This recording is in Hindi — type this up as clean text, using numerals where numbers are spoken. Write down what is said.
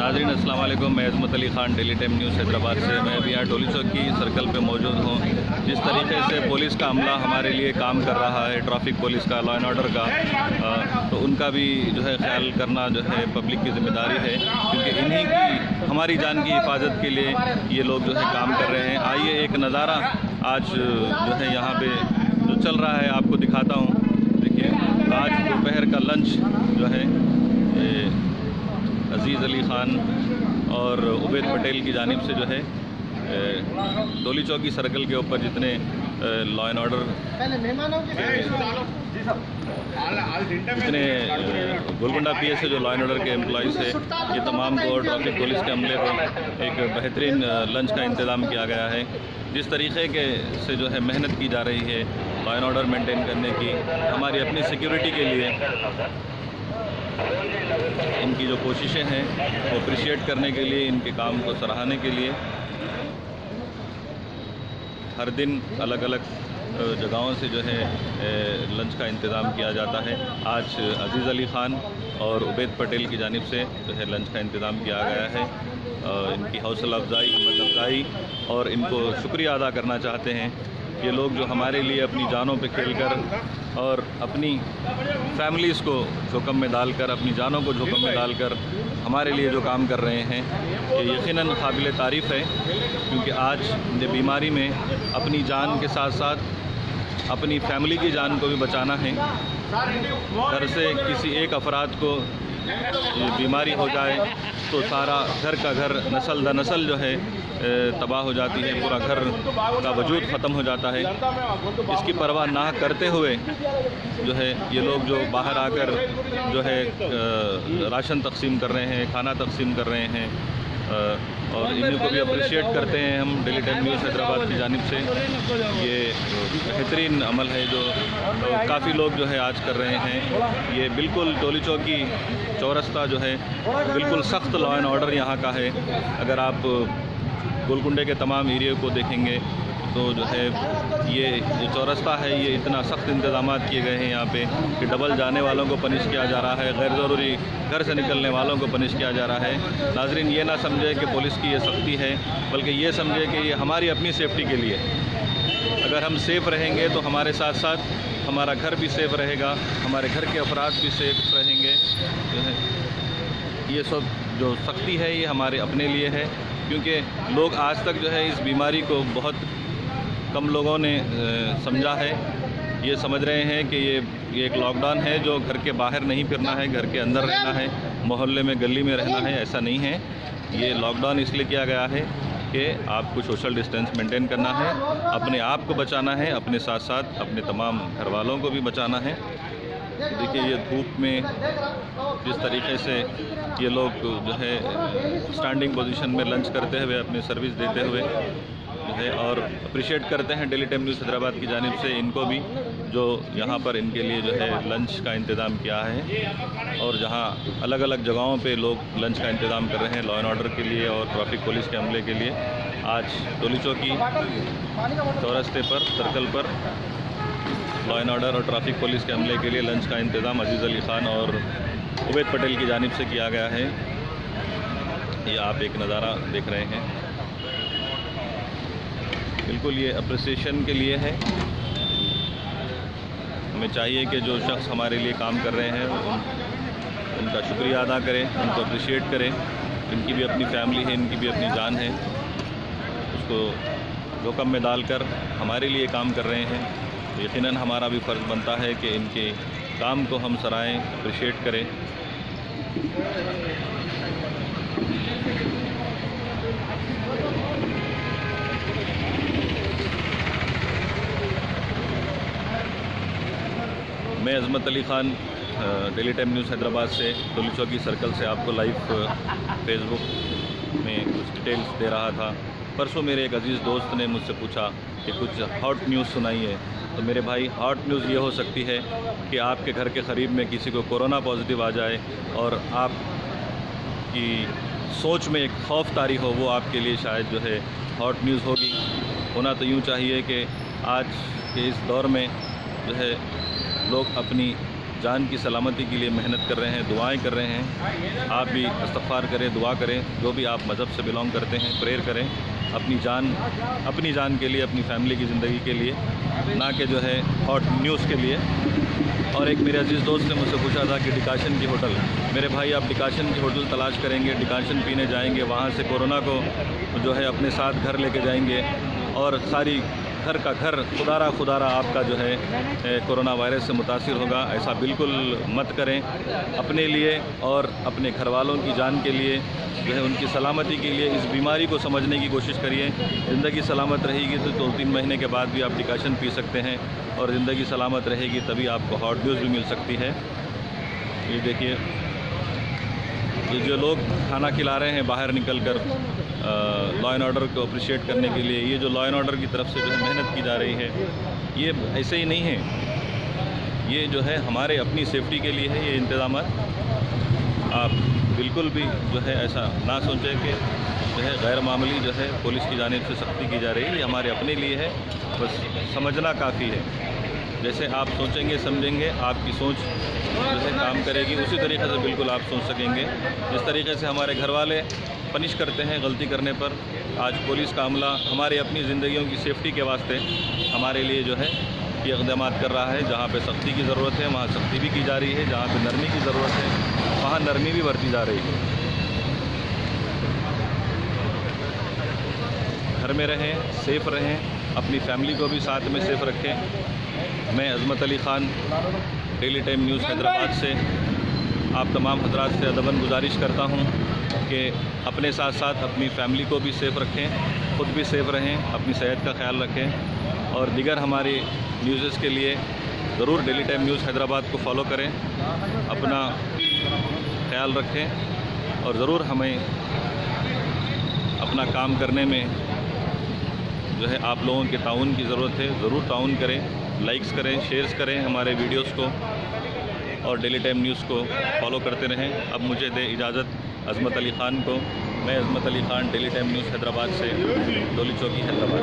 नाज़रीन अस्सलाम वालेकुम। मैं Azmat Ali Khan, daily time news Hyderabad से। मैं अभी यहाँ टोली चौक की सर्कल पे मौजूद हूँ। जिस तरीके से पुलिस का अमला हमारे लिए काम कर रहा है, ट्रैफिक पुलिस का, लॉ एंड ऑर्डर का, तो उनका भी जो है ख्याल करना जो है पब्लिक की ज़िम्मेदारी है, क्योंकि इन्हीं की हमारी जान की हिफाजत के लिए ये लोग जो है काम कर रहे हैं। आइए एक नज़ारा आज जो है यहाँ पे जो चल रहा है आपको दिखाता हूँ। देखिए, आज दोपहर का लंच जो है अज़ीज़ अली ख़ान और उबैद पटेल की जानिब से जो है टोली चौकी सर्कल के ऊपर जितने लॉ एंड ऑर्डर जितने गोलकुंडा पीएस से जो लॉ एंड ऑर्डर के एम्प्लॉइज़ है, ये तमाम को ट्रैफिक पुलिस के अमले को एक बेहतरीन लंच का इंतज़ाम किया गया है। जिस तरीके के से जो है मेहनत की जा रही है लॉ एंड ऑर्डर मेंटेन करने की, हमारी अपनी सिक्योरिटी के लिए इनकी जो कोशिशें हैं वो अप्रिशिएट करने के लिए, इनके काम को सराहने के लिए हर दिन अलग अलग जगहों से जो है लंच का इंतज़ाम किया जाता है। आज अज़ीज़ अली ख़ान और उबैद पटेल की जानिब से जो है लंच का इंतज़ाम किया गया है। इनकी हौसला अफजाई, हिम्मत अफजाई और इनको शुक्रिया अदा करना चाहते हैं। ये लोग जो हमारे लिए अपनी जानों पे खेलकर और अपनी फैमिलीज़ को जोखिम में डालकर, अपनी जानों को जोखिम में डालकर हमारे लिए जो काम कर रहे हैं, ये यकीनन काबिल तारीफ़ है। क्योंकि आज ये बीमारी में अपनी जान के साथ साथ अपनी फैमिली की जान को भी बचाना है। घर से किसी एक अफराद को बीमारी हो जाए तो सारा घर का घर, नस्ल दर नस्ल जो है तबाह हो जाती है, पूरा घर का वजूद ख़त्म हो जाता है। इसकी परवाह ना करते हुए जो है ये लोग जो बाहर आकर जो है राशन तकसीम कर रहे हैं, खाना तकसीम कर रहे हैं, और इन्हीं को भी अप्रिशिएट करते हैं हम डेली टाइम न्यूज़ हैदराबाद की जानिब से। ये बेहतरीन अमल है जो काफ़ी लोग जो है आज कर रहे हैं। ये बिल्कुल टोली चौकी चौरस्ता जो है बिल्कुल सख्त लॉ एंड ऑर्डर यहाँ का है। अगर आप गोलकुंडे के तमाम एरिया को देखेंगे तो जो है ये चौरस्ता है, ये इतना सख्त इंतज़ाम किए गए हैं यहाँ पे कि डबल जाने वालों को पनिश किया जा रहा है, गैर ज़रूरी घर से निकलने वालों को पनिश किया जा रहा है। नाज़रीन, ये ना समझे कि पुलिस की ये सख्ती है, बल्कि ये समझे कि ये हमारी अपनी सेफ्टी के लिए। अगर हम सेफ़ रहेंगे तो हमारे साथ साथ हमारा घर भी सेफ़ रहेगा, हमारे घर के अफराद भी सेफ़ रहेंगे। जो है ये सब जो सख्ती है ये हमारे अपने लिए है, क्योंकि लोग आज तक जो है इस बीमारी को बहुत कम लोगों ने समझा है। ये समझ रहे हैं कि ये एक लॉकडाउन है, जो घर के बाहर नहीं फिरना है, घर के अंदर रहना है, मोहल्ले में गली में रहना है। ऐसा नहीं है। ये लॉकडाउन इसलिए किया गया है कि आपको सोशल डिस्टेंस मेंटेन करना है, अपने आप को बचाना है, अपने साथ साथ अपने तमाम घर वालों को भी बचाना है। देखिए, ये धूप में जिस तरीके से ये लोग जो है स्टैंडिंग पोजीशन में लंच करते हुए अपनी सर्विस देते हुए जो है, और अप्रिशिएट करते हैं डेली टाइम न्यूज़ हैदराबाद की जानिब से इनको भी, जो यहाँ पर इनके लिए जो है लंच का इंतज़ाम किया है। और जहाँ अलग अलग जगहों पे लोग लंच का इंतज़ाम कर रहे हैं लॉ एंड ऑर्डर के लिए और ट्रैफिक पुलिस के अमले के लिए, आज टोली चौकी चौरस्ते पर, सर्कल पर लॉ एंड ऑर्डर और ट्रैफिक पुलिस के अमले के लिए लंच का इंतज़ाम अज़ीज़ अली ख़ान और उबैद पटेल की जानिब से किया गया है। ये आप एक नज़ारा देख रहे हैं। बिल्कुल ये अप्रिसिएशन के लिए है। हमें चाहिए कि जो शख्स हमारे लिए काम कर रहे हैं उनका शुक्रिया अदा करें, उनको अप्रिशिएट करें। इनकी भी अपनी फैमिली है, इनकी भी अपनी जान है, उसको जोखिम में डालकर हमारे लिए काम कर रहे हैं। यकीनन हमारा भी फ़र्ज़ बनता है कि इनके काम को हम सराहें, अप्रिशिएट करें। मैं Azmat Ali Khan, daily time news Hyderabad से, टोली चौकी सर्कल से आपको लाइव फेसबुक में कुछ डिटेल्स दे रहा था। परसों मेरे एक अज़ीज़ दोस्त ने मुझसे पूछा कि कुछ हॉट न्यूज़ सुनाइए। तो मेरे भाई, हॉट न्यूज़ ये हो सकती है कि आपके घर के करीब में किसी को कोरोना पॉजिटिव आ जाए और आपकी सोच में एक खौफ तारी हो, वो आपके लिए शायद जो है हॉट न्यूज़ होगी। होना तो यूँ चाहिए कि आज के इस दौर में जो है लोग अपनी जान की सलामती के लिए मेहनत कर रहे हैं, दुआएं कर रहे हैं। आप भी इस्तग़फ़ार करें, दुआ करें, जो भी आप मज़हब से बिलोंग करते हैं, प्रेयर करें अपनी जान के लिए, अपनी फैमिली की ज़िंदगी के लिए, ना कि जो है हॉट न्यूज़ के लिए। और एक मेरे अजीज़ दोस्त ने मुझसे पूछा था कि डिकाशन की होटल, मेरे भाई आप डिकाशन की होटल तलाश करेंगे, डिकाशन पीने जाएंगे, वहाँ से कोरोना को जो है अपने साथ घर लेके जाएंगे और सारी घर का घर खुदारा आपका जो है कोरोना वायरस से मुतासिर होगा। ऐसा बिल्कुल मत करें। अपने लिए और अपने घर वालों की जान के लिए जो है, उनकी सलामती के लिए इस बीमारी को समझने की कोशिश करिए। ज़िंदगी सलामत रहेगी तो 2-3 महीने के बाद भी आप डिकाशन पी सकते हैं, और ज़िंदगी सलामत रहेगी तभी आपको हॉट न्यूज़ भी मिल सकती है। ये देखिए, ये जो लोग खाना खिला रहे हैं बाहर निकल कर लॉ एंड ऑर्डर को अप्रिशिएट करने के लिए, ये जो लॉ एंड ऑर्डर की तरफ से जो है मेहनत की जा रही है, ये ऐसे ही नहीं है। ये जो है हमारे अपनी सेफ्टी के लिए है ये इंतज़ाम। आप बिल्कुल भी जो है ऐसा ना सोचें कि जो है गैर मामूली जो है पुलिस की जानिब से सख्ती की जा रही है। ये हमारे अपने लिए है, बस समझना काफ़ी है। जैसे आप सोचेंगे समझेंगे, आपकी सोच जो है काम करेगी, उसी तरीके से बिल्कुल आप सोच सकेंगे। जिस तरीके से हमारे घर वाले पनिश करते हैं गलती करने पर, आज पुलिस का अमला हमारी अपनी ज़िंदगियों की सेफ्टी के वास्ते हमारे लिए जो है ये इक़दाम कर रहा है। जहाँ पे सख्ती की ज़रूरत है वहाँ सख्ती भी की जा रही है, जहाँ पे नरमी की ज़रूरत है वहाँ नरमी भी बरती जा रही है। घर में रहें, सेफ़ रहें, अपनी फैमिली को भी साथ में सेफ़ रखें। मैं Azmat Ali Khan, daily time news Hyderabad से आप तमाम हज़रात से अदबन गुजारिश करता हूँ कि अपने साथ साथ अपनी फैमिली को भी सेफ़ रखें, ख़ुद भी सेफ़ रहें, अपनी सेहत का ख्याल रखें, और दीगर हमारी न्यूज़ के लिए ज़रूर डेली टाइम न्यूज़ हैदराबाद को फॉलो करें। अपना ख्याल रखें और ज़रूर हमें अपना काम करने में जो है आप लोगों के ताउन की ज़रूरत है। ज़रूर ताउन करें, लाइक्स करें, शेयर्स करें हमारे वीडियोस को, और डेली टाइम न्यूज़ को फॉलो करते रहें। अब मुझे दे इजाज़त अज़मत अली ख़ान को। मैं Azmat Ali Khan, daily time news Hyderabad से, डोली चौकी हैदराबाद।